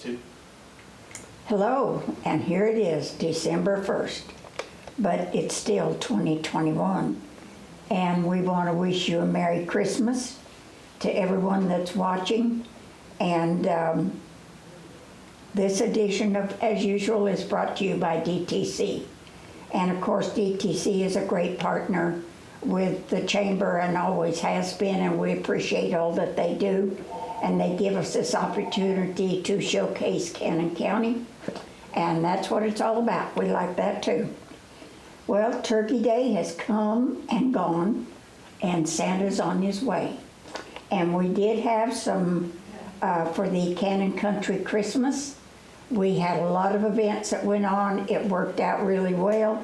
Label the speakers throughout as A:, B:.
A: Two.
B: Hello, and here it is, December 1st, but it's still 2021. And we want to wish you a Merry Christmas to everyone that's watching. And this edition of As Usual is brought to you by DTC. And of course, DTC is a great partner with the Chamber and always has been, and we appreciate all that they do. And they give us this opportunity to showcase Cannon County, and that's what it's all about. We like that too. Well, Turkey Day has come and gone, and Santa's on his way. And we did have some, for the Cannon Country Christmas, we had a lot of events that went on. It worked out really well.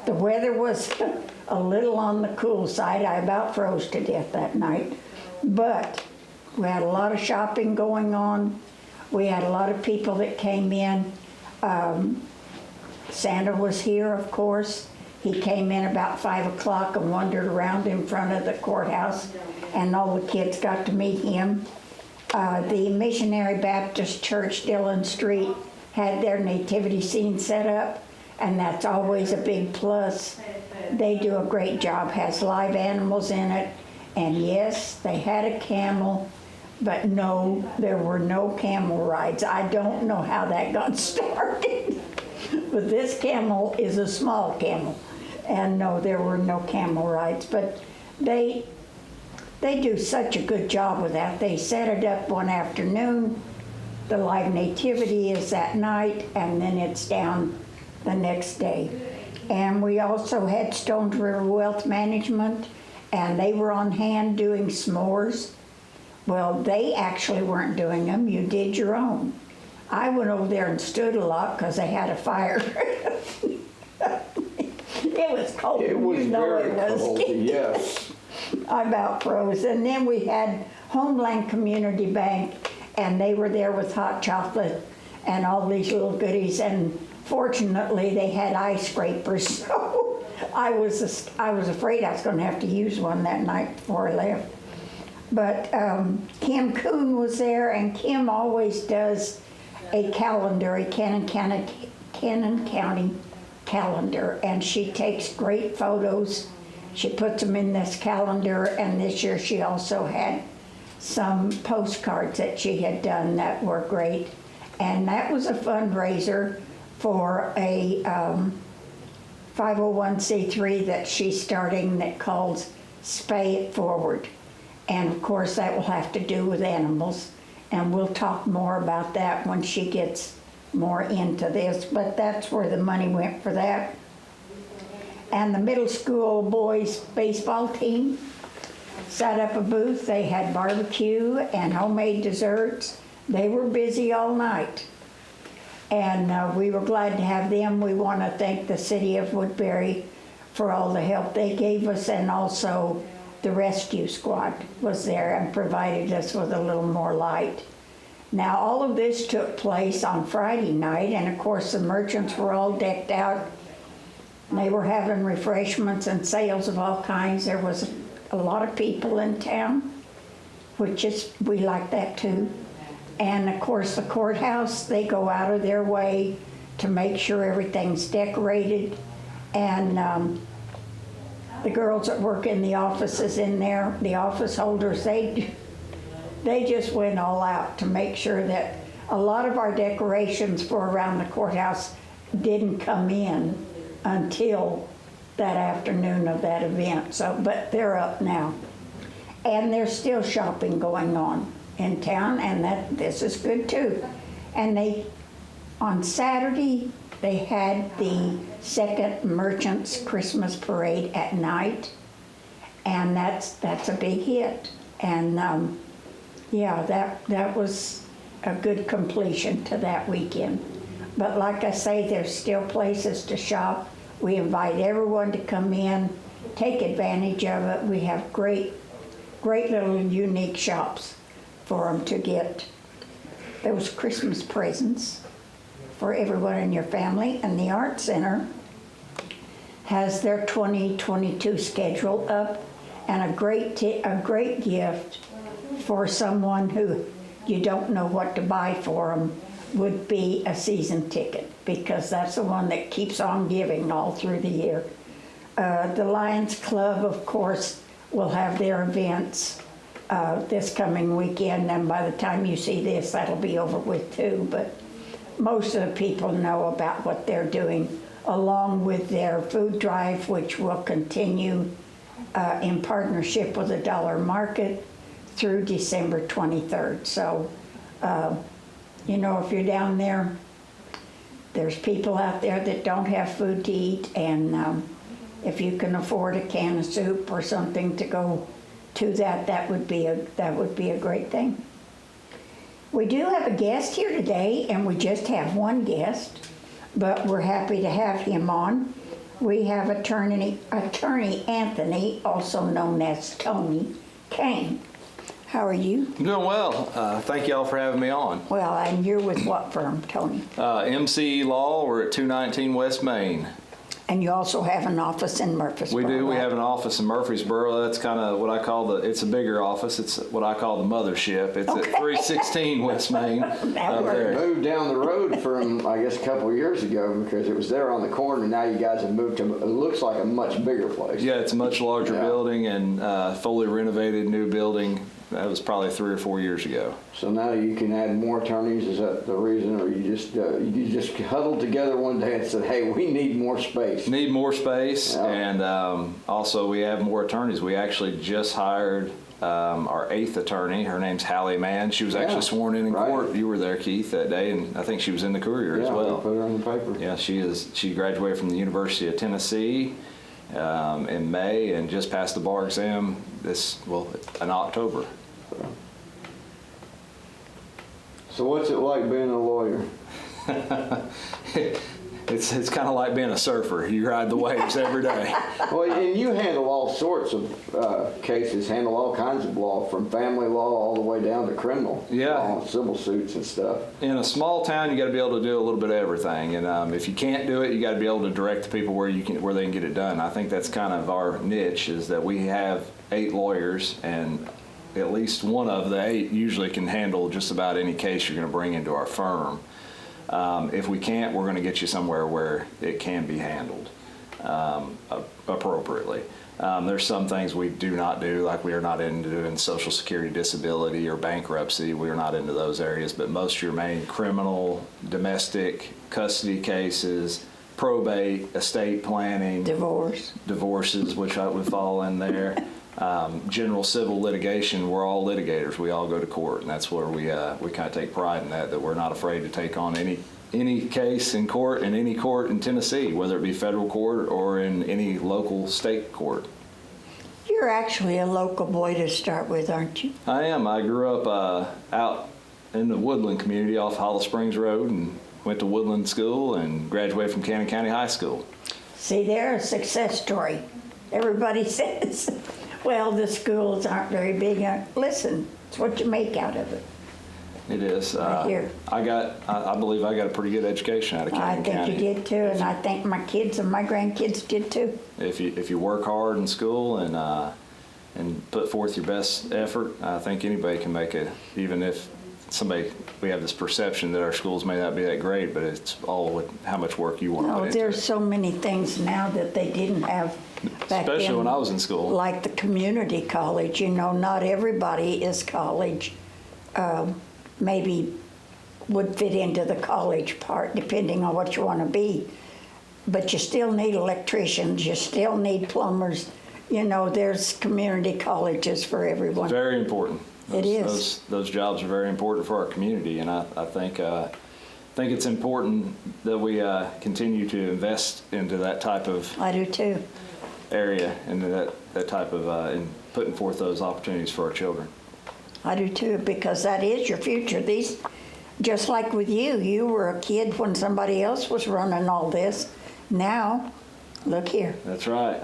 B: The weather was a little on the cool side. I about froze to death that night, but we had a lot of shopping going on. We had a lot of people that came in. Santa was here, of course. He came in about 5 o'clock and wandered around in front of the courthouse, and all the kids got to meet him. The Missionary Baptist Church, Dillon Street, had their nativity scene set up, and that's always a big plus. They do a great job, has live animals in it, and yes, they had a camel, but no, there were no camel rides. I don't know how that got started, but this camel is a small camel, and no, there were no camel rides, but they do such a good job with that. They set it up one afternoon, the live nativity is that night, and then it's down the next day. And we also had Stones River Wealth Management, and they were on hand doing s'mores. Well, they actually weren't doing them, you did your own. I went over there and stood a lot because they had a fire. It was cold.
C: It was very cold,
B: It was.
C: yes.
B: I about froze. And then we had Homeland Community Bank, and they were there with hot chocolate and all these little goodies, and fortunately they had ice scrapers, so I was afraid I was going to have to use one that night before I left. But Kim Kuhn was there, and Kim always does a calendar, a Cannon County calendar, and she takes great photos. She puts them in this calendar, and this year she also had some postcards that she had done that were great. And that was a fundraiser for a 501c3 that she's starting that calls Spay It Forward. And of course that will have to do with animals, and we'll talk more about that when she gets more into this, but that's where the money went for that. And the middle school boys baseball team set up a booth. They had barbecue and homemade desserts. They were busy all night, and we were glad to have them. We want to thank the city of Woodbury for all the help they gave us, and also the rescue squad was there and provided us with a little more light. Now, all of this took place on Friday night, and of course the merchants were all decked out. They were having refreshments and sales of all kinds. There was a lot of people in town, we like that too. And of course the courthouse, they go out of their way to make sure everything's decorated. And the girls that work in the offices in there, the office holders, they just went all out to make sure that a lot of our decorations for around the courthouse didn't come in until that afternoon of that event. So, but they're up now. And there's still shopping going on in town, and this is good too. And on Saturday, they had the second Merchants Christmas Parade at night, and that's a big hit. And yeah, that was a good completion to that weekend. But like I say, there's still places to shop. We invite everyone to come in, take advantage of it. We have great little unique shops for them to get those Christmas presents for everyone in your family. And the Art Center has their 2022 schedule up, and a great gift for someone who you don't know what to buy for them. would be a season ticket, because that's the one that keeps on giving all through the year. The Lions Club, of course, will have their events this coming weekend, and by the time you see this, that'll be over with too. But most of the people know about what they're doing, along with their food drive, which will continue in partnership with the Dollar Market through December 23rd. So, you know, if you're down there, there's people out there that don't have food to eat, and if you can afford a can of soup or something to go to that would be a great thing. We do have a guest here today, and we just have one guest, but we're happy to have him on. We have attorney Anthony, also known as Tony Kane. How are you?
A: I'm doing well. Thank y'all for having me on.
B: Well, and you're with what firm, Tony?
A: McLaw. We're at 219 West Main.
B: And you also have an office in Murfreesboro.
A: We do.
B: Right?
A: We have an office in Murfreesboro. That's kind of what I call it's a bigger office. It's what I call the mothership. It's
B: Okay.
A: at 316 West Main.
B: That
A: up
B: works.
A: there.
C: Moved down the road from, I guess, a couple of years ago, because it was there on the corner, and now you guys have moved to, it looks like a much bigger place.
A: Yeah, it's a much larger
C: Yeah.
A: building and fully renovated new building. That was probably 3 or 4 years ago.
C: So now you can add more attorneys, is that the reason, or you just huddled together one day and said, hey, we need more space?
A: Need more space,
C: Yeah.
A: and also we have more attorneys. We actually just hired our 8th attorney. Her name's Hallie Mann. She was actually
C: Yeah,
A: sworn in
C: right.
A: court. You were there, Keith, that day, and I think she was in the Courier as
C: Yeah,
A: well.
C: we put her on the paper.
A: Yeah, she is. She graduated from the University of Tennessee in May and just passed the bar exam in October.
C: So what's it like being a lawyer?
A: It's kind of like being a surfer. You ride the waves every day.
C: Well, and you handle all sorts of cases, handle all kinds of law, from family law all the way down to criminal law, civil suits and stuff.
A: In a small town, you got to be able to do a little bit of everything, and if you can't do it, you got to be able to direct the people where they can get it done. I think that's kind of our niche, is that we have 8 lawyers, and at least one of the 8 usually can handle just about any case you're going to bring into our firm. If we can't, we're going to get you somewhere where it can be handled appropriately. There's some things we do not do, like we are not into doing Social Security, disability, or bankruptcy. We are not into those areas, but most of your main criminal, domestic, custody cases, probate, estate planning, divorces, which would fall in there. General civil litigation, we're all litigators. We all go to court, and that's where we kind of take pride in that we're not afraid to take on any case in court, in any court in Tennessee, whether it be federal court or in any local state court.
B: You're actually a local boy to start with, aren't you?
A: I am. I grew up out in the Woodland community off Hollow Springs Road, and went to Woodland School and graduated from Cannon County High School.
B: See, they're a success story. Everybody says, well, the schools aren't very big. Listen, it's what you make out of it.
A: It is.
B: Right here.
A: I believe I got a pretty good education out of Cannon County.
B: I think you did too, and I think my kids and my grandkids did too.
A: If you work hard in school and put forth your best effort, I think anybody can make it. Even if we have this perception that our schools may not be that great, but it's all with how much work you want to put into
B: There's
A: it.
B: so many things now that they didn't have back
A: Especially
B: then,
A: when I was in school.
B: like the community college. You know, not everybody is college. Maybe would fit into the college part, depending on what you want to be. But you still need electricians. You still need plumbers. You know, there's community colleges for everyone.
A: Very important.
B: It is.
A: Those jobs are very important for our community, and I think it's important that we continue to invest into that type of
B: I do too.
A: area and that type of in putting forth those opportunities for our children.
B: I do too, because that is your future. Just like with you were a kid when somebody else was running all this. Now, look here.
A: That's right.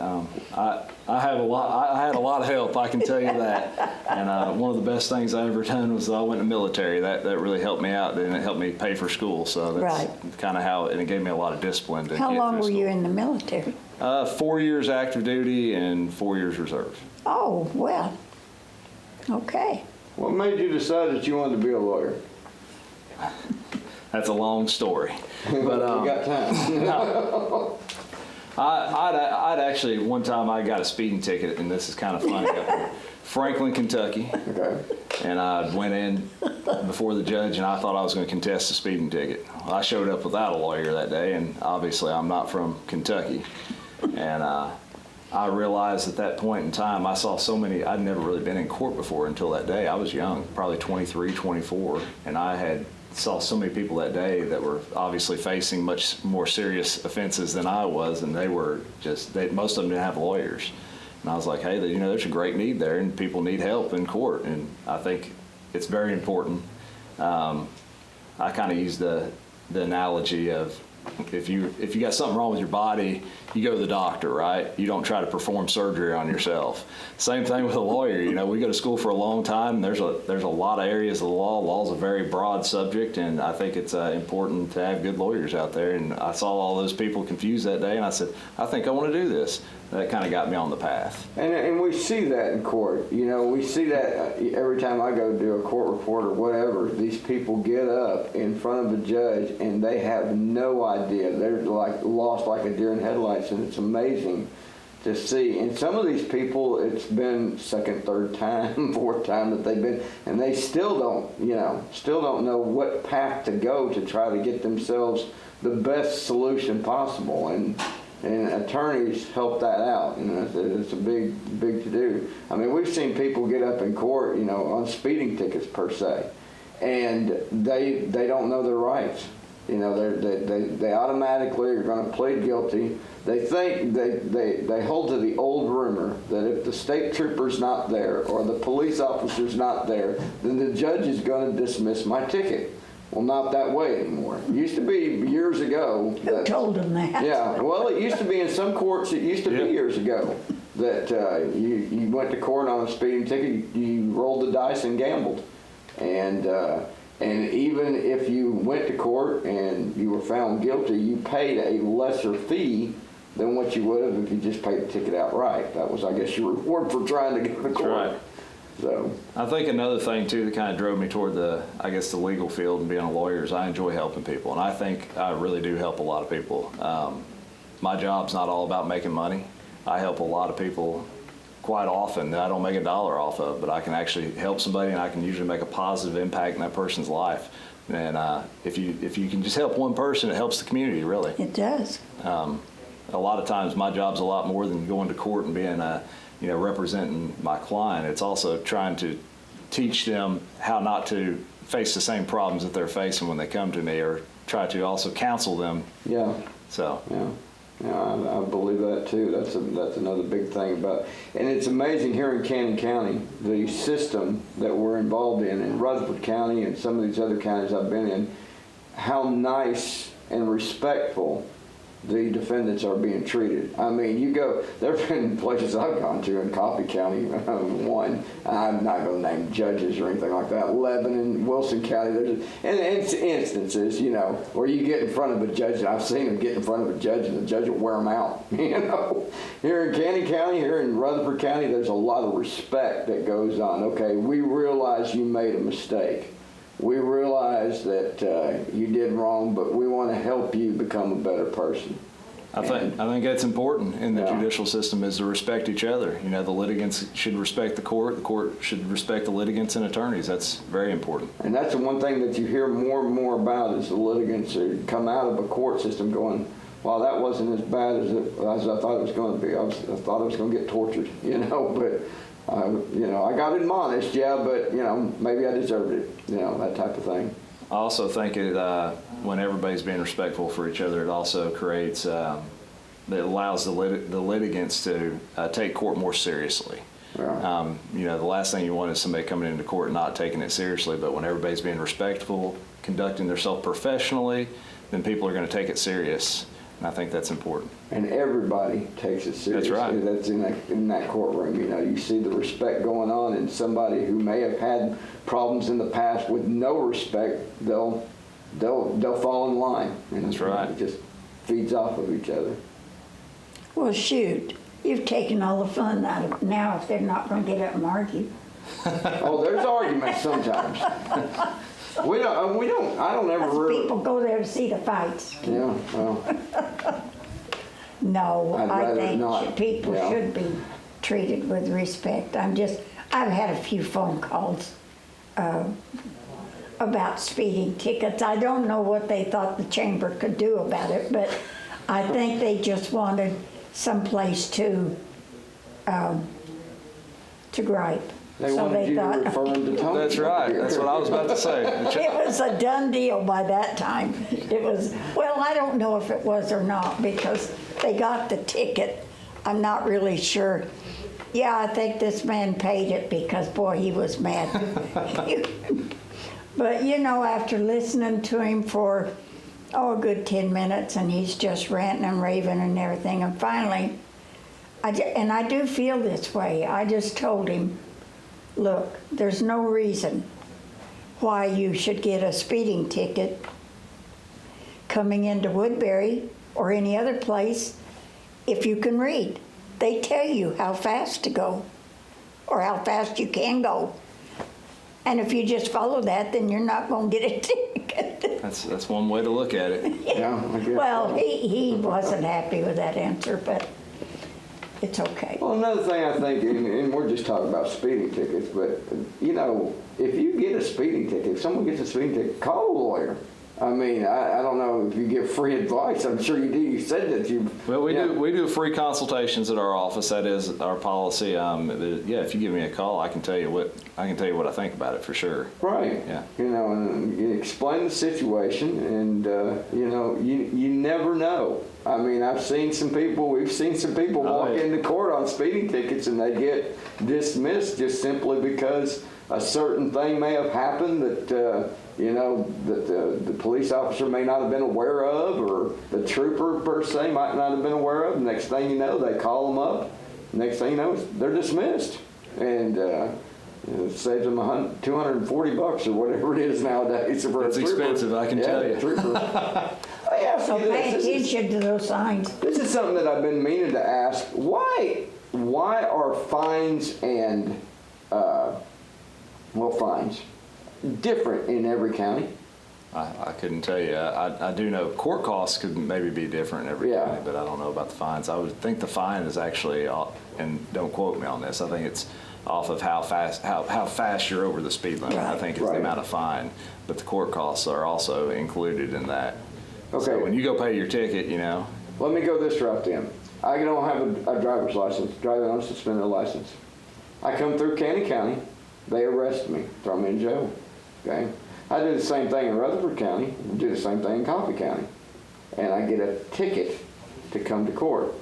A: I had a lot of help, I can tell you that. And one of the best things I ever done was I went in the military. That really helped me out, and it helped me pay for school. So that's kind of how, and it gave me a lot of discipline to
B: How
A: get
B: long
A: through
B: were you
A: school.
B: in the military?
A: 4 years active duty and 4 years reserve.
B: Oh, well, okay.
C: What made you decide that you wanted to be a lawyer?
A: That's a long story. But
C: We got time.
A: no. I'd actually, one time I got a speeding ticket, and this is kind of funny, up in Franklin, Kentucky.
C: Okay.
A: And I went in before the judge, and I thought I was going to contest the speeding ticket. Well, I showed up without a lawyer that day, and obviously I'm not from Kentucky. And I realized at that point in time, I saw so many, I'd never really been in court before until that day. I was young, probably 23, 24, and I saw so many people that day that were obviously facing much more serious offenses than I was, and they were just, most of them didn't have lawyers. And I was like, hey, there's a great need there, and people need help in court, and I think it's very important. I kind of use the analogy of if you got something wrong with your body, you go to the doctor, right? You don't try to perform surgery on yourself. Same thing with a lawyer. We go to school for a long time, and there's a lot of areas of the law. Law is a very broad subject, and I think it's important to have good lawyers out there. And I saw all those people confused that day, and I said, I think I want to do this. That kind of got me on the path.
C: And we see that in court. We see that every time I go do a court report or whatever. These people get up in front of a judge and they have no idea. They're like lost like a deer in headlights, and it's amazing to see. And some of these people, it's been second, third time, fourth time that they've been, and they still don't know what path to go to try to get themselves the best solution possible. And attorneys help that out. It's a big to do. I mean, we've seen people get up in court, on speeding tickets per se, and they don't know their rights. They automatically are going to plead guilty. They think they hold to the old rumor that if the state trooper's not there or the police officer's not there, then the judge is going to dismiss my ticket. Well, not that way anymore. It used to be years ago.
B: Who told them that?
C: Yeah, well, it used to be in some courts. It used to be years ago that you went to court on a speeding ticket. You rolled the dice and gambled, and even if you went to court and you were found guilty, you paid a lesser fee than what you would have if you just paid the ticket outright. That was, I guess, your reward for trying to go to court. Right. So
A: I think another thing too that kind of drove me toward the legal field and being a lawyer is I enjoy helping people, and I think I really do help a lot of people. My job's not all about making money. I help a lot of people quite often that I don't make a dollar off of, but I can actually help somebody, and I can usually make a positive impact in that person's life. And if you can just help one person, it helps the community, really.
B: It does.
A: A lot of times my job's a lot more than going to court and being representing my client. It's also trying to teach them how not to face the same problems that they're facing when they come to me, or try to also counsel them.
C: Yeah.
A: So.
C: Yeah, I believe that too. That's another big thing about, and it's amazing here in Cannon County, the system that we're involved in Rutherford County and some of these other counties I've been in, how nice and respectful the defendants are being treated. I mean, there have been places I've gone to in Coffee County, one, I'm not going to name judges or anything like that, Lebanon, Wilson County, and it's instances, where you get in front of a judge, and I've seen them get in front of a judge, and the judge will wear them out, Here in Cannon County, here in Rutherford County, there's a lot of respect that goes on. Okay, we realize you made a mistake. We realize that you did wrong, but we want to help you become a better person.
A: I think that's important in the judicial system, is to respect each other. The litigants should respect the court should respect the litigants and attorneys. That's very important. And
C: that's the one thing that you hear more and more about, is the litigants who come out of a court system going, well, that wasn't as bad as I thought it was going to be. I thought I was going to get tortured, but I got admonished, but maybe I deserved it, that type of thing.
A: I also think when everybody's being respectful for each other, it also creates, it allows the litigants to take court more seriously. Yeah. The last thing you want is somebody coming into court and not taking it seriously, but when everybody's being respectful, conducting themselves professionally, then people are going to take it serious. And I think that's important.
C: And everybody takes it seriously.
A: That's right.
C: That's in that courtroom. You see the respect going on, and somebody who may have had problems in the past with no respect, they'll fall in line. And
A: that's right.
C: It just feeds off of each other.
B: Well, shoot, you've taken all the fun out of it. Now if they're not going to get up and argue.
C: Oh, there's arguments sometimes. I don't ever
B: Us
C: really.
B: people go there to see the fights.
C: Yeah, well,
B: No,
C: I'd
B: I
C: rather
B: think
C: not,
B: people
C: yeah.
B: should be treated with respect. I've had a few phone calls about speeding tickets. I don't know what they thought the chamber could do about it, but I think they just wanted someplace to gripe.
C: they
B: So
C: wanted you to
B: thought-
C: refer them to Tony.
A: That's right. That's what I was about to say.
B: It was a done deal by that time. It was, well, I don't know if it was or not because they got the ticket. I'm not really sure. Yeah, I think this man paid it because, boy, he was mad. But, you know, after listening to him for, a good 10 minutes and he's just ranting and raving and everything, and finally, and I do feel this way, I just told him, look, there's no reason why you should get a speeding ticket coming into Woodbury or any other place if you can read. They tell you how fast to go or how fast you can go. And if you just follow that, then you're not going to get a ticket.
A: That's one way to look at it.
C: Yeah, I guess
B: Well,
C: so.
B: he wasn't happy with that answer, but it's okay.
C: Well, another thing I think, and we're just talking about speeding tickets, but, you know, if you get a speeding ticket, if someone gets a speeding ticket, call a lawyer. I mean, I don't know if you give free advice. I'm sure you do. You said that you.
A: Well, we
C: yeah.
A: do free consultations at our office. That is our policy. Yeah, if you give me a call, I can tell you what I think about it for sure.
C: Right.
A: Yeah.
C: You know, and you explain the situation, and you know, you never know. I mean, we've seen some people walk
A: yeah.
C: into court on speeding tickets, and they get dismissed just simply because a certain thing may have happened that. You know, that the police officer may not have been aware of, or the trooper per se might not have been aware of. Next thing you know, they call them up. Next thing you know, they're dismissed, and it saves them $240 or whatever it is nowadays. For
A: It's
C: a trooper.
A: expensive, I can tell you.
C: Trooper. Let me ask
B: So
C: you this.
B: pay
C: This is-
B: attention to those signs.
C: This is something that I've been meaning to ask. Why are fines and fines different in every county?
A: I couldn't tell you. I do know court costs could maybe be different in every
C: Yeah.
A: county, but I don't know about the fines. I would think the fine is actually, and don't quote me on this, I think it's off of how fast you're over the speed limit, I
B: Right.
A: think is
C: Right.
A: the amount of fine. But the court costs are also included in that.
C: Okay.
A: So when you go pay your ticket, you know,
C: Let me go this route then. I don't have a driver's license, driving on a suspended license. I come through Cannon County, they arrest me, throw me in jail. Okay? I do the same thing in Rutherford County, do the same thing in Coffee County. And I get a ticket to come to court.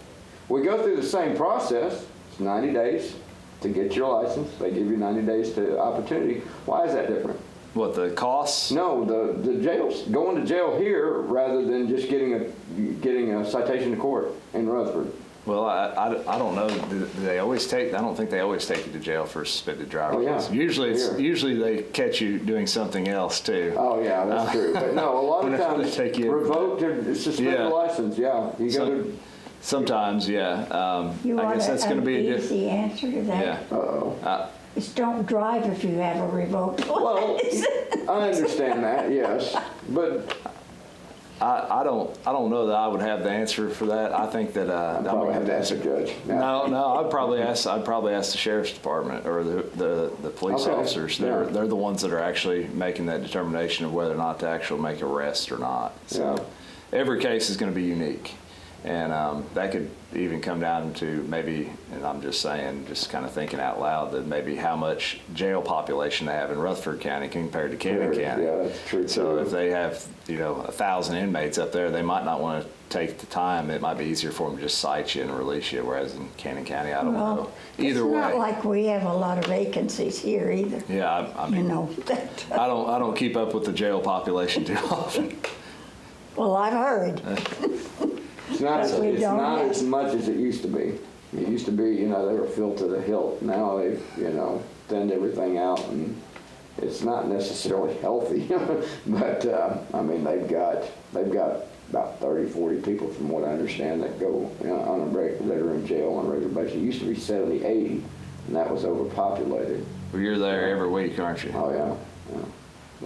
C: We go through the same process. It's 90 days to get your license. They give you 90 days to opportunity. Why is that different?
A: what the costs?
C: No, the jails, going to jail here rather than just getting a citation to court in Rutherford.
A: Well, I don't know. Do they always take? I don't think they always take you to jail for suspended driver's
C: Oh, yeah.
A: license. Usually they catch you doing something else too.
C: Oh yeah, that's true. But no, a lot of
A: Whenever they
C: times
A: take you-
C: revoked or suspended
A: Yeah.
C: license. Yeah, you go to.
A: Sometimes, yeah.
B: You
A: I
B: want
A: guess that's going to
B: an
A: be a different.
B: easy answer to that?
A: Yeah.
C: Uh-oh.
B: It's don't drive if you have a revoked
C: Well,
B: license.
C: I understand that. Yes, but
A: I don't know that I would have the answer for that. I think that
C: I probably have to ask the judge. Yeah.
A: No. I'd probably ask the sheriff's department or the police
C: Okay,
A: officers.
C: yeah.
A: They're the ones that are actually making that determination of whether or not to actually make arrests or not. So every case is going to be unique, and that could even come down to maybe, and I'm just saying, just kind of thinking out loud, that maybe how much jail population they have in Rutherford County compared to Cannon County.
C: Yeah, that's true.
A: So
C: too.
A: if they have, 1,000 inmates up there, they might not want to take the time. It might be easier for them to just cite you and release you, whereas in Cannon County, I don't know.
B: Well,
A: Either
B: it's
A: way.
B: not like we have a lot of vacancies here either.
A: Yeah, I
B: You
A: mean,
B: know that.
A: I don't keep up with the jail population too often.
B: Well, I've heard.
C: It's not,
B: But we
C: it's
B: don't
C: not
B: have-
C: as much as it used to be. It used to be, they were filled to the hilt. Now they've, thinned everything out, and it's not necessarily healthy. But I mean, they've got about 30, 40 people, from what I understand, that go that are in jail on a regular basis. It used to be 70, 80, and that was overpopulated.
A: Well, you're there every week, aren't you?
C: Oh, yeah.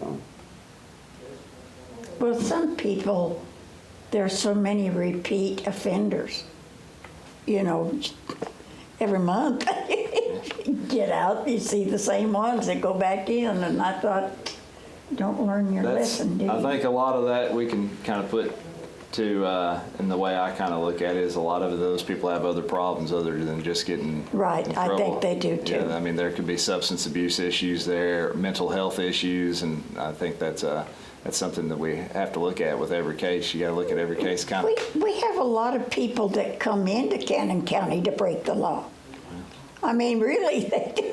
C: So,
B: Well, some people, there's so many repeat offenders. You know, every month, you get out, you see the same ones that go back in, and I thought, don't learn your lesson, do you?
A: I think a lot of that we can kind of put to, and the way I kind of look at it is a lot of those people have other problems other than just getting
B: Right,
A: in
B: I
A: trouble.
B: think they do too.
A: Yeah, I mean, there could be substance abuse issues there, mental health issues, and I think that's something that we have to look at with every case. You got to look at every case kind of.
B: We have a lot of people that come into Cannon County to break the law. I mean, really, they do.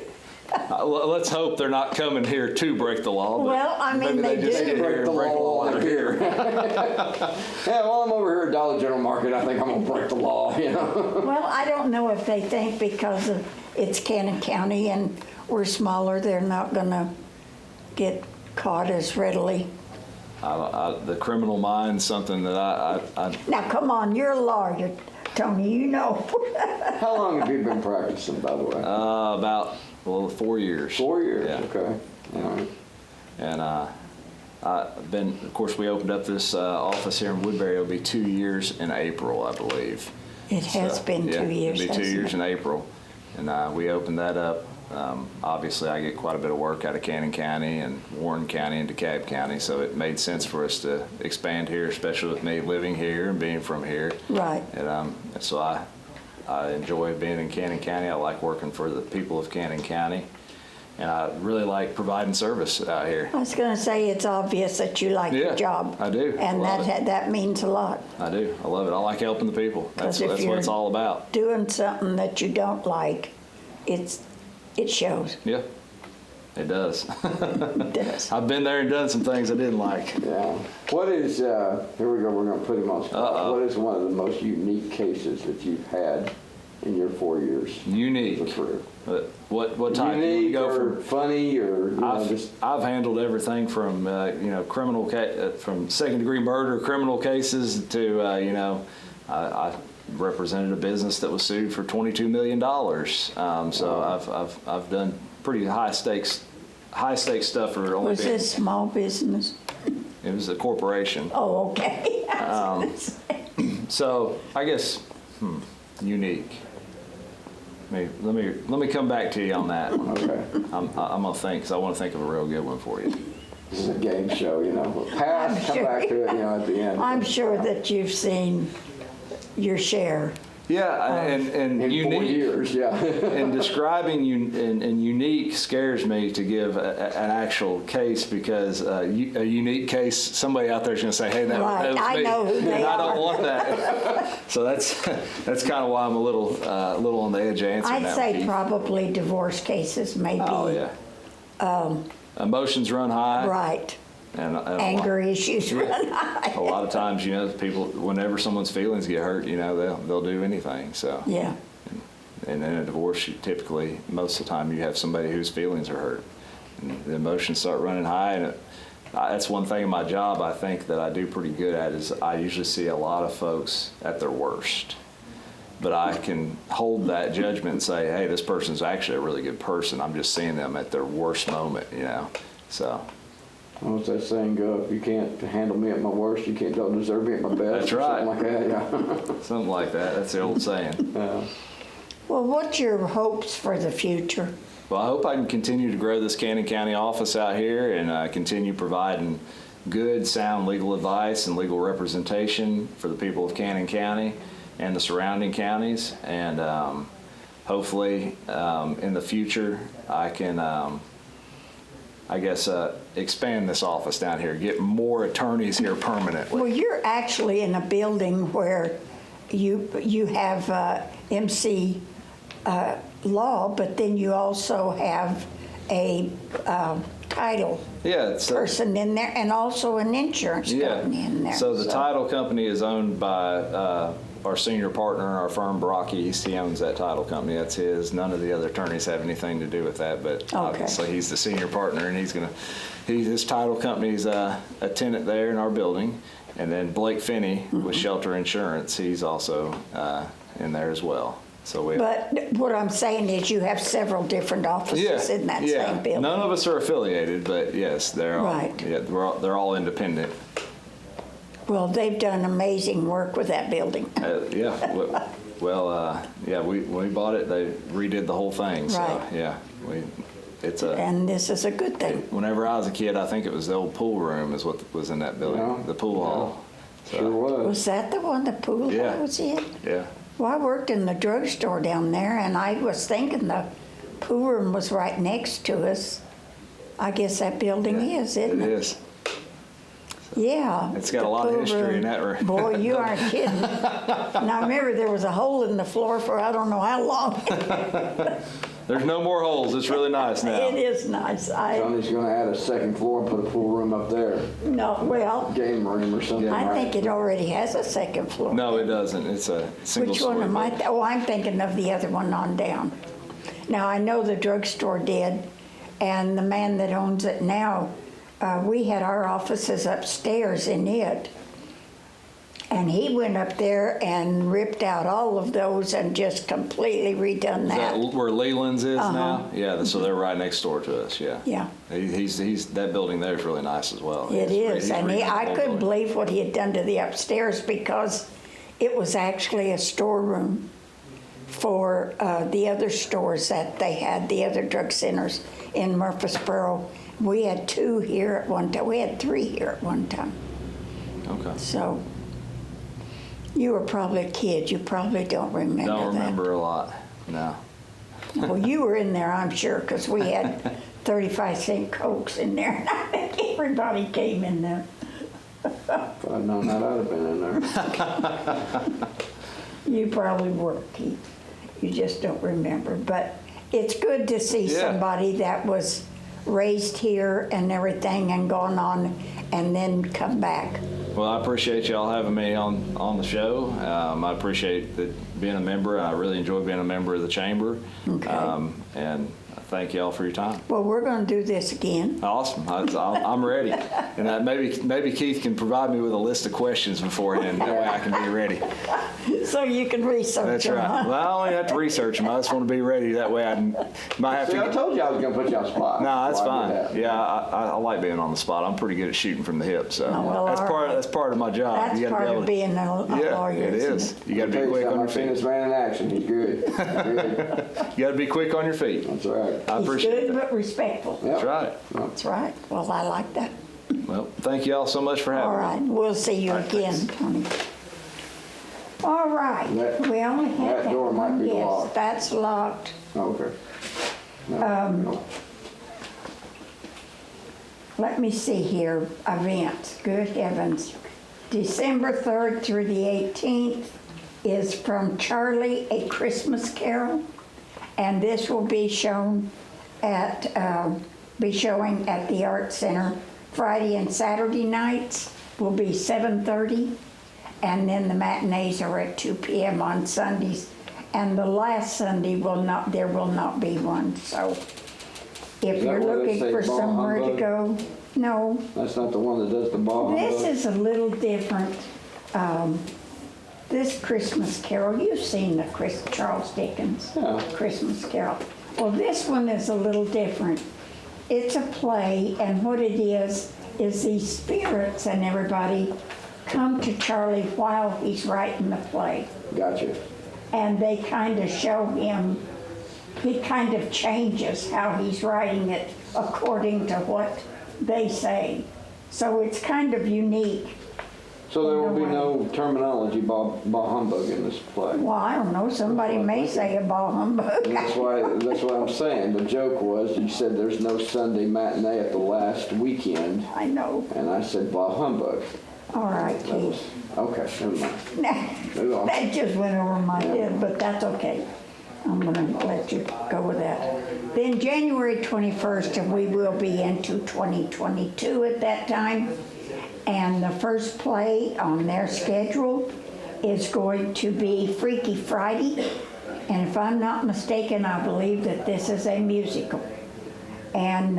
A: Let's hope they're not coming here to break the law. But
B: Well, I mean,
A: maybe
B: they
A: just
B: do.
A: get here
C: break
A: and
C: the
A: break the
C: law
A: law
C: while
A: while
C: they're
A: they're
C: here. Yeah, while I'm over here at Dollar General Market, I think I'm gonna break the law, you know?
B: Well, I don't know if they think because it's Cannon County and we're smaller, they're not gonna get caught as readily.
A: The criminal mind's something that I
B: Now, come on, you're a lawyer, Tony, you know.
C: How long have you been practicing, by the way?
A: about 4 years.
C: 4 years,
A: Yeah.
C: okay. All right.
A: And I've been, of course, we opened up this office here in Woodbury. It'll be 2 years in April, I believe.
B: It has been 2 years,
A: It'll be 2
B: hasn't
A: years
B: it?
A: in April. And we opened that up. Obviously, I get quite a bit of work out of Cannon County and Warren County and DeKalb County, so it made sense for us to expand here, especially with me living here and being from here.
B: Right.
A: And so I enjoy being in Cannon County. I like working for the people of Cannon County. And I really like providing service out here.
B: I was gonna say, it's obvious that you like
A: Yeah,
B: your job.
A: I do. I
B: And
A: love
B: that means a lot.
A: I do. I love it. I like helping the people.
B: 'Cause
A: That's
B: if
A: what
B: you're-
A: it's all about.
B: Doing something that you don't like, it shows.
A: Yeah, it does.
B: It does.
A: I've been there and done some things I didn't like.
C: Yeah. What is, here we go, we're gonna put him on spot.
A: Uh-oh.
C: What is one of the most unique cases that you've had in your 4 years?
A: Unique.
C: As a career?
A: But what type? You
C: Unique
A: wanna
C: or
A: go from?
C: funny or, you know, just,
A: I've handled everything from criminal from second-degree murder criminal cases to I represented a business that was sued for $22 million. So I've done pretty high stakes stuff for only
B: Was
A: being,
B: this small business?
A: it was a corporation.
B: Oh, okay. I was gonna say.
A: So I guess unique. Let me come back to you on that one.
C: okay.
A: I'm gonna think because I want to think of a real good one for you.
C: This is a game show, you know. Pass,
B: I'm
C: come
B: sure.
C: back to it, you know, at the end.
B: I'm sure that you've seen your share.
A: Yeah, and
C: In 4
A: unique.
C: years, yeah.
A: And describing and unique scares me to give an actual case because a unique case, somebody out there is going to say, "Hey, that
B: Right,
A: was
B: I
A: me,"
B: know who they
A: and I
B: are.
A: don't want that. So that's kind of why I'm a little on the edge of answering
B: I'd
A: that.
B: say
A: one, Keith.
B: probably divorce cases maybe.
A: Oh yeah. Emotions run high.
B: Right.
A: And
B: Anger issues run high.
A: A lot of times, people, whenever someone's feelings get hurt, they'll do anything. So.
B: Yeah.
A: And in a divorce, typically, most of the time, you have somebody whose feelings are hurt. And the emotions start running high. And that's one thing in my job I think that I do pretty good at is I usually see a lot of folks at their worst. But I can hold that judgment and say, hey, this person's actually a really good person. I'm just seeing them at their worst moment, So.
C: What's that saying go? If you can't handle me at my worst, you don't deserve me at my best.
A: That's
C: or
A: right.
C: Something like that, yeah.
A: Something like that. That's the old saying.
B: Well, what's your hopes for the future?
A: Well, I hope I can continue to grow this Cannon County office out here and continue providing good, sound legal advice and legal representation for the people of Cannon County and the surrounding counties. And hopefully in the future I can, expand this office down here, get more attorneys here permanently.
B: Well, you're actually in a building where you have MC law, but then you also have a title
A: Yeah, it's
B: person in there and also an insurance company in there.
A: So the title company is owned by our senior partner in our firm, Brock East. He owns that title company. That's his. None of the other attorneys have anything to do with that, but obviously he's the senior partner, and his title company's a tenant there in our building. And then Blake Finney with Shelter Insurance, he's also in there as well. So we.
B: But what I'm saying is you have several different offices in that same building.
A: None of us are affiliated, but yes, they're all.
B: Right.
A: Yeah, they're all independent.
B: Well, they've done amazing work with that building.
A: Yeah. Yeah. When we bought it, they redid the whole thing. So
B: Right.
A: yeah, it's a.
B: And this is a good thing.
A: Whenever I was a kid, I think it was the old pool room is what was in that building,
C: Yeah.
A: the pool hall. So,
C: Sure was.
B: Was that the one the pool
A: Yeah.
B: was in?
A: Yeah.
B: Well, I worked in the drugstore down there, and I was thinking the pool room was right next to us. I guess that building is, isn't
A: It
B: it?
A: is.
B: Yeah.
A: It's got
B: the
A: a lot of
B: pool
A: history in that room.
B: Boy, you aren't kidding. Now, remember, there was a hole in the floor for I don't know how long.
A: There's no more holes. It's really nice now.
B: It is nice.
C: Tony's gonna add a second floor and put a pool room up there,
B: Well,
C: game room or something,
B: I
C: right?
B: think it already has a second floor.
A: No, it doesn't. It's a single
B: Which one
A: story
B: am I?
A: building.
B: Oh, I'm thinking of the other one on down. Now, I know the drugstore did, and the man that owns it now, we had our offices upstairs in it. And he went up there and ripped out all of those and just completely redone
A: Is that
B: that.
A: where Leland's is
B: Uh-huh.
A: now? Yeah, so they're right next door to us, yeah.
B: Yeah.
A: He's that building there is really nice as well.
B: It is, and
A: redone the
B: I
A: whole
B: couldn't
A: building.
B: believe what he had done to the upstairs because it was actually a storeroom for the other stores that they had, the other drug centers in Murfreesboro. We had 2 here at one time. We had 3 here at one time.
A: Okay.
B: So you were probably a kid. You probably don't remember
A: Don't
B: that.
A: remember a lot. No.
B: Well, you were in there, I'm sure, because we had 35-cent Cokes in there. And I think everybody came in there.
C: If I'd known that, I'd have been in there.
B: You probably were, Keith. You just don't remember. But it's good to see
A: Yeah.
B: somebody that was raised here and everything and gone on and then come back.
A: Well, I appreciate y'all having me on the show. I appreciate being a member. I really enjoy being a member of the chamber.
B: Okay.
A: And thank y'all for your time.
B: Well, we're going to do this again.
A: Awesome. I'm ready. And maybe Keith can provide me with a list of questions beforehand. That way I can be ready.
B: So you can research
A: That's
B: them,
A: right.
B: huh?
A: Well, I don't even have to research them. I just want to be ready. That way I might have
C: See, I
A: to.
C: told you I was gonna put you on the spot.
A: No, that's
C: Why I
A: fine.
C: did that.
A: Yeah, I like being on the spot. I'm pretty good at shooting from the hip, so
B: Oh, well,
A: that's
B: all
A: part
B: right.
A: that's part of my job.
B: That's
A: You gotta
B: part
A: be able
B: of
A: to-
B: being a
A: Yeah,
B: lawyer.
A: it
B: isn't
A: is.
B: it?
A: You got to
C: Tell
A: be
C: you
A: quick on
C: something,
A: your
C: I've seen
A: feet.
C: this man in action. He's good. Good.
A: You got to be quick on your feet.
C: That's right.
A: I
B: He's
A: appreciate
B: good
A: that.
B: but respectful.
C: Yep.
A: That's right.
B: That's right. Well, I like that.
A: Well, thank you all so much for having
B: All
A: me.
B: right, we'll see you
A: All right,
B: again,
A: thanks.
B: Tony. All right,
C: That-
B: we only have
C: that
B: that
C: door might
B: one
C: be
B: guest.
C: locked.
B: That's locked.
C: Oh, okay. No.
B: Let me see here, events, good heavens. December 3rd through the 18th is From Charlie, A Christmas Carol. And this will be shown at, showing at the Art Center. Friday and Saturday nights will be 7:30. And then the matinees are at 2 p.m. on Sundays. And the last Sunday there will not be one, so if
C: that
B: you're
C: where they
B: looking
C: say
B: for
C: ball
B: somewhere to
C: humbug?
B: go, no.
C: That's not the one that does the ball.
B: This
C: humbug?
B: is a little different. This Christmas Carol, you've seen the Charles Dickens
C: Yeah.
B: Christmas Carol. Well, this one is a little different. It's a play, and what it is these spirits and everybody come to Charlie while he's writing the play.
C: Gotcha.
B: And they kind of show him, he kind of changes how he's writing it according to what they say. So it's kind of unique.
C: So there will be
B: In a
C: no terminology ball humbug in this play.
B: Well, I don't know, somebody may say a ball humbug.
C: That's what I'm saying. The joke was, you said there's no Sunday matinee at the last weekend,
B: I know.
C: and I said ball humbug.
B: All right,
C: That was,
B: Keith.
C: okay, never mind. Move on.
B: That just went over my head, but that's okay. I'm gonna let you go with that. Then January 21st, and we will be into 2022 at that time. And the first play on their schedule is going to be Freaky Friday. And if I'm not mistaken, I believe that this is a musical. And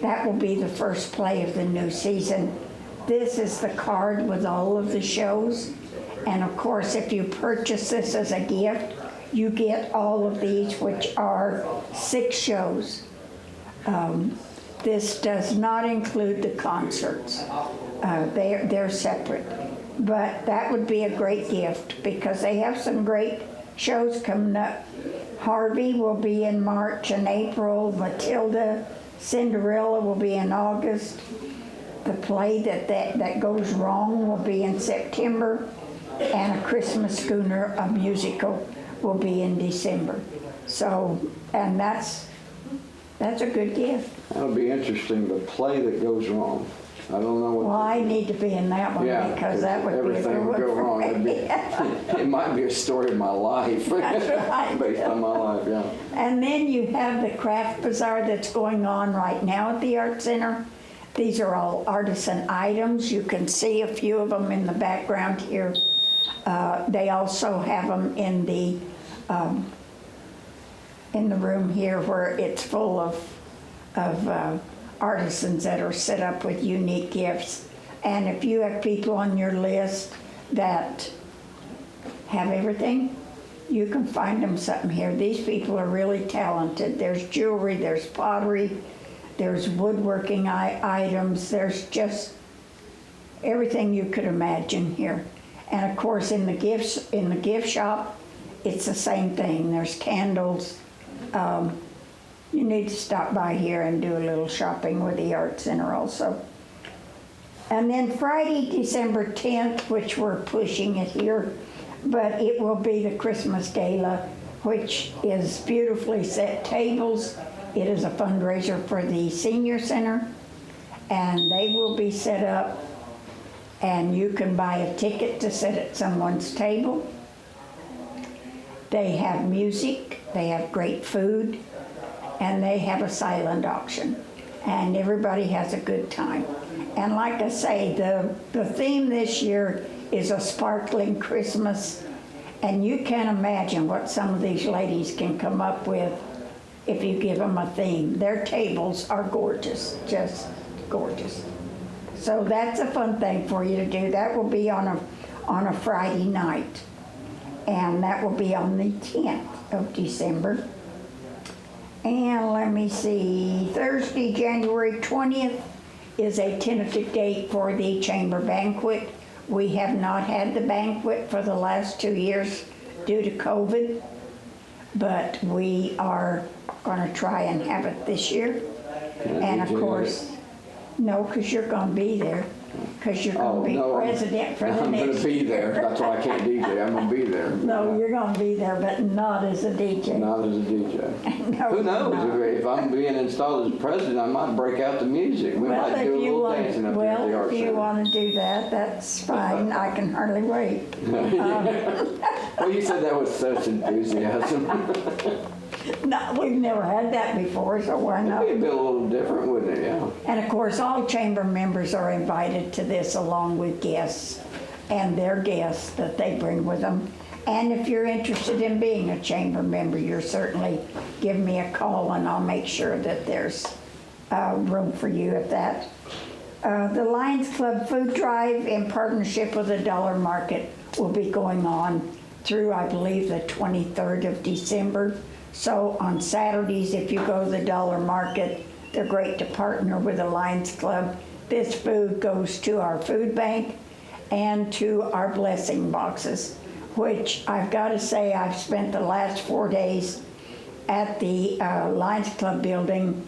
B: that will be the first play of the new season. This is the card with all of the shows. And of course, if you purchase this as a gift, you get all of these, which are 6 shows. This does not include the concerts. They're separate. But that would be a great gift because they have some great shows coming up. Harvey will be in March and April. Matilda, Cinderella will be in August. The play that goes wrong will be in September. And A Christmas Schooner, a musical, will be in December. So, and that's a good gift.
C: That'll be interesting, the play that goes wrong. I don't know what.
B: Well, I need to be in that one
C: Yeah,
B: because that would be a
C: everything
B: good
C: would
B: one
C: go
B: for
C: wrong. It'd
B: me.
C: it might be a story of my life.
B: That's right.
C: Based on my life, yeah.
B: And then you have the craft bazaar that's going on right now at the Art Center. These are all artisan items. You can see a few of them in the background here. They also have them in the room here where it's full of artisans that are set up with unique gifts. And if you have people on your list that have everything, you can find them something here. These people are really talented. There's jewelry, there's pottery, there's woodworking items, there's just everything you could imagine here. And of course, in the gift shop, it's the same thing. There's candles. You need to stop by here and do a little shopping with the Art Center also. And then Friday, December 10th, which we're pushing it here, but it will be the Christmas Gala, which is beautifully set tables. It is a fundraiser for the senior center, and they will be set up, and you can buy a ticket to sit at someone's table. They have music, they have great food, and they have a silent auction, and everybody has a good time. And like I say, the theme this year is a sparkling Christmas, and you can't imagine what some of these ladies can come up with if you give them a theme. Their tables are gorgeous, just gorgeous. So that's a fun thing for you to do. That will be on a Friday night, and that will be on the 10th of December. And let me see, Thursday, January 20th is a tentative date for the chamber banquet. We have not had the banquet for the last 2 years due to COVID, but we are going to try and have it this year. And of course, no, because you're going to be there, because you're going to be president for the next year.
C: I'm going to be there. That's why I can't DJ. I'm going to be there.
B: No, you're going to be there, but not as a DJ.
C: Not as a DJ.
B: No,
C: Who knows?
B: no.
C: If I'm being installed as president, I might break out the music. We
B: Well,
C: might do a little dancing up there at the
B: well,
C: Art
B: if you
C: Center.
B: want to do that, that's fine. I can hardly wait.
C: Well, you said that with such enthusiasm.
B: No, we've never had that before, so why not?
C: It'd be a little different, wouldn't it? Yeah.
B: And of course, all chamber members are invited to this along with guests and their guests that they bring with them. And if you're interested in being a chamber member, you're certainly give me a call and I'll make sure that there's room for you at that. The Lions Club Food Drive in partnership with the Dollar Market will be going on through, I believe, the 23rd of December. So on Saturdays, if you go to the Dollar Market, they're great to partner with the Lions Club. This food goes to our food bank and to our blessing boxes, which I've got to say I've spent the last 4 days at the Lions Club building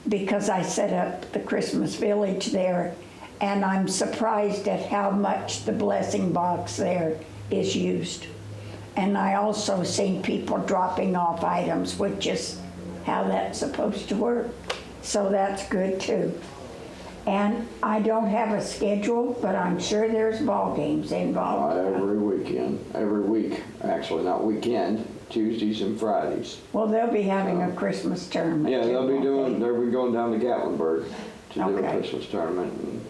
B: because I set up the Christmas Village there, and I'm surprised at how much the blessing box there is used. And I also seen people dropping off items, which is how that's supposed to work. So that's good too. And I don't have a schedule, but I'm sure there's ball games involved.
C: Every weekend, every week, actually, not weekend, Tuesdays and Fridays.
B: Well, they'll be having a Christmas tournament.
C: Yeah,
B: too,
C: they'll be
B: won't
C: they'll be going down to Gatlinburg to do a
B: Okay.
C: Christmas tournament. And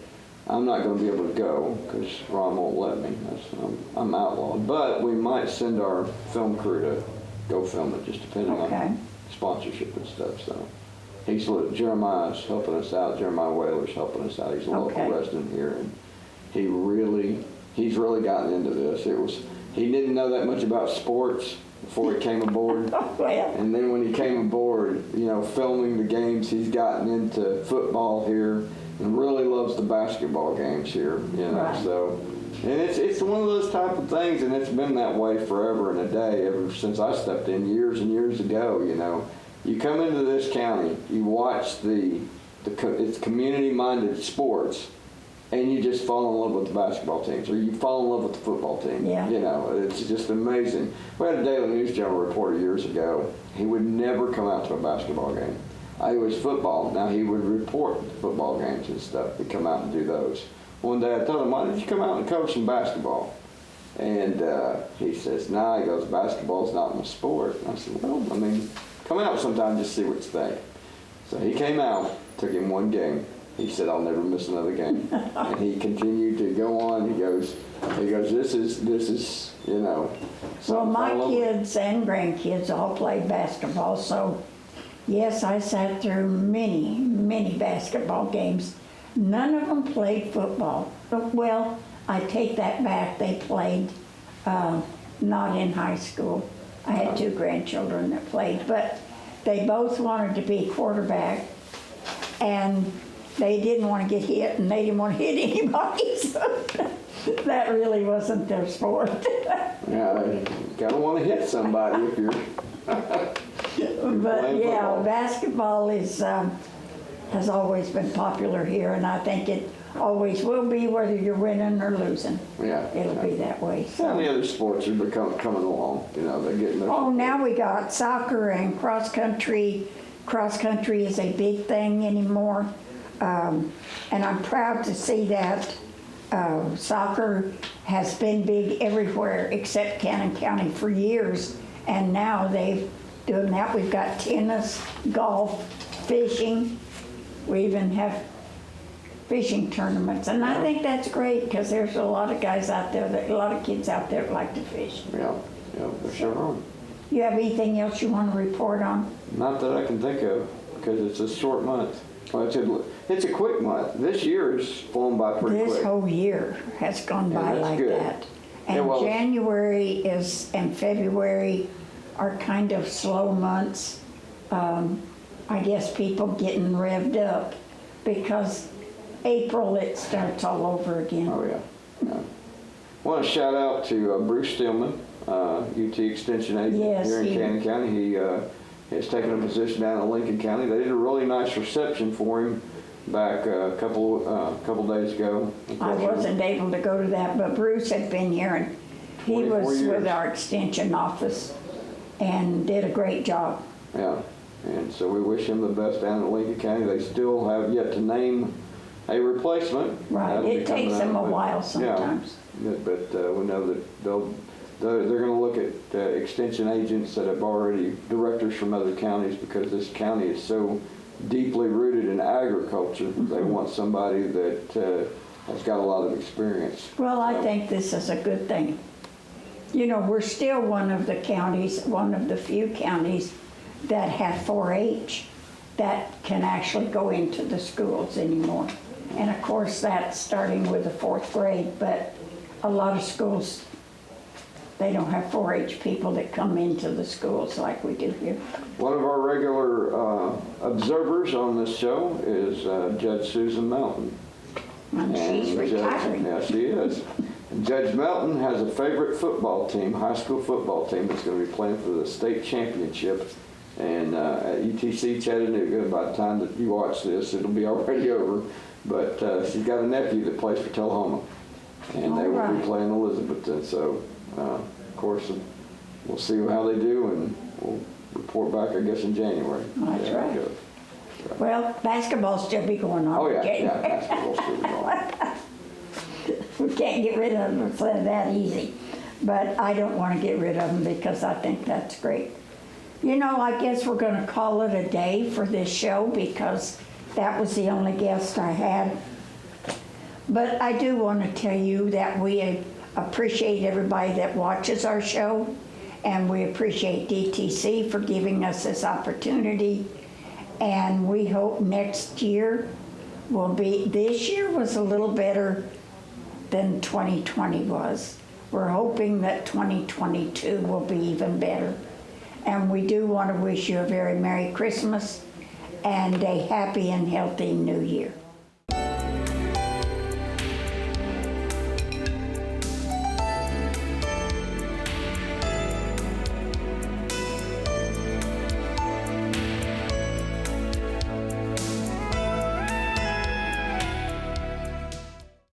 C: I'm not going to be able to go because Ron won't let me. I'm outlawed. But we might send our film crew to go film it, just depending
B: Okay.
C: on sponsorship and stuff. So Jeremiah's helping us out. Jeremiah Whaler's helping us out. He's a local
B: Okay.
C: resident here, and he's really gotten into this. He didn't know that much about sports, before he came aboard.
B: Well,
C: And then when he came aboard, you know, filming the games, he's gotten into football here and really loves the basketball games here, you know.
B: Right.
C: So, and it's one of those type of things, and it's been that way forever and a day, ever since I stepped in years and years ago, you know. You come into this county, you watch it's community-minded sports, and you just fall in love with the basketball teams, or you fall in love with the football team.
B: Yeah.
C: You know, it's just amazing. We had a Daily News Journal reporter years ago. He would never come out to a basketball game. It was football. Now he would report football games and stuff. He'd come out and do those. One day I told him, why don't you come out and cover some basketball? And he says, nah, he goes, basketball's not my sport. And I said, well, I mean, come out sometime, just see what you think. So he came out, took him one game. He said, I'll never miss another game. And he continued to go on. He goes, this is, you know.
B: well, my
C: all over.
B: kids and grandkids all played basketball, so yes, I sat through many, many basketball games. None of them played football. Well, I take that back. They played not in high school. I had 2 grandchildren that played, but they both wanted to be quarterback, and they didn't want to get hit, and they didn't want to hit anybody, so that really wasn't their sport.
C: Yeah, you gotta want to hit somebody if you're.
B: But
C: playing
B: yeah,
C: football.
B: basketball has always been popular here, and I think it always will be, whether you're winning or losing.
C: Yeah.
B: It'll be that way.
C: And
B: So.
C: the other sports are coming along. You know, they're getting their.
B: Oh, now we got soccer and cross country. Cross country is a big thing anymore, and I'm proud to see that. Soccer has been big everywhere except Cannon County for years, and now they've doing that. We've got tennis, golf, fishing. We even have fishing tournaments, and I think that's great because there's a lot of guys out there, a lot of kids out there that like to fish.
C: Yeah, they sure are.
B: You have anything else you want to report on?
C: Not that I can think of, because it's a short month. Well, it's a quick month. This year has flown by pretty quick.
B: This whole year has gone by
C: that's
B: like
C: good.
B: that.
C: Yeah,
B: And
C: well-
B: January and February are kind of slow months. I guess people getting revved up because April it starts all over again.
C: Oh, yeah. I want to shout out to Bruce Stillman, UT Extension agent
B: Yes,
C: here in
B: he-
C: Cannon County. He has taken a position down in Lincoln County. They did a really nice reception for him back a couple days ago.
B: I wasn't able to go to that, but Bruce had been here, and he
C: 24
B: was
C: years.
B: with our extension office and did a great job.
C: Yeah, and so we wish him the best down in Lincoln County. They still have yet to name a replacement.
B: Right,
C: That'll be
B: it takes
C: coming
B: them
C: out,
B: a
C: but-
B: while sometimes.
C: Yeah, but we know that they're going to look at extension agents that have already directors from other counties, because this county is so deeply rooted in agriculture.
B: Mm-hmm.
C: They want somebody that has got a lot of experience.
B: Well, I
C: So,
B: think this is a good thing. You know, we're still one of the counties, one of the few counties that have 4-H that can actually go into the schools anymore. And of course, that's starting with the 4th grade, but a lot of schools, they don't have 4-H people that come into the schools like we do here.
C: One of our regular observers on this show is Judge Susan Melton.
B: And she's
C: Judge-
B: retiring.
C: Yeah, she is. And Judge Melton has a favorite football team, high school football team, that's going to be playing for the state championship. And at UTC Chattanooga, by the time that you watch this, it'll be already over. But she's got a nephew that plays for Tullahoma, and they will be
B: Alright.
C: playing Elizabethton. So, of course, we'll see how they do, and we'll report back, I guess, in January.
B: That's
C: Yeah,
B: right.
C: good.
B: Well, basketball still be going on.
C: Oh, yeah,
B: okay?
C: yeah, basketball's still going.
B: We can't get rid of them that easy. But I don't want to get rid of them because I think that's great. You know, I guess we're going to call it a day for this show because that was the only guest I had. But I do want to tell you that we appreciate everybody that watches our show, and we appreciate DTC for giving us this opportunity. And we hope next year will be, this year was a little better than 2020 was. we're hoping that 2022 will be even better. And we do want to wish you a very Merry Christmas and a happy and healthy New Year.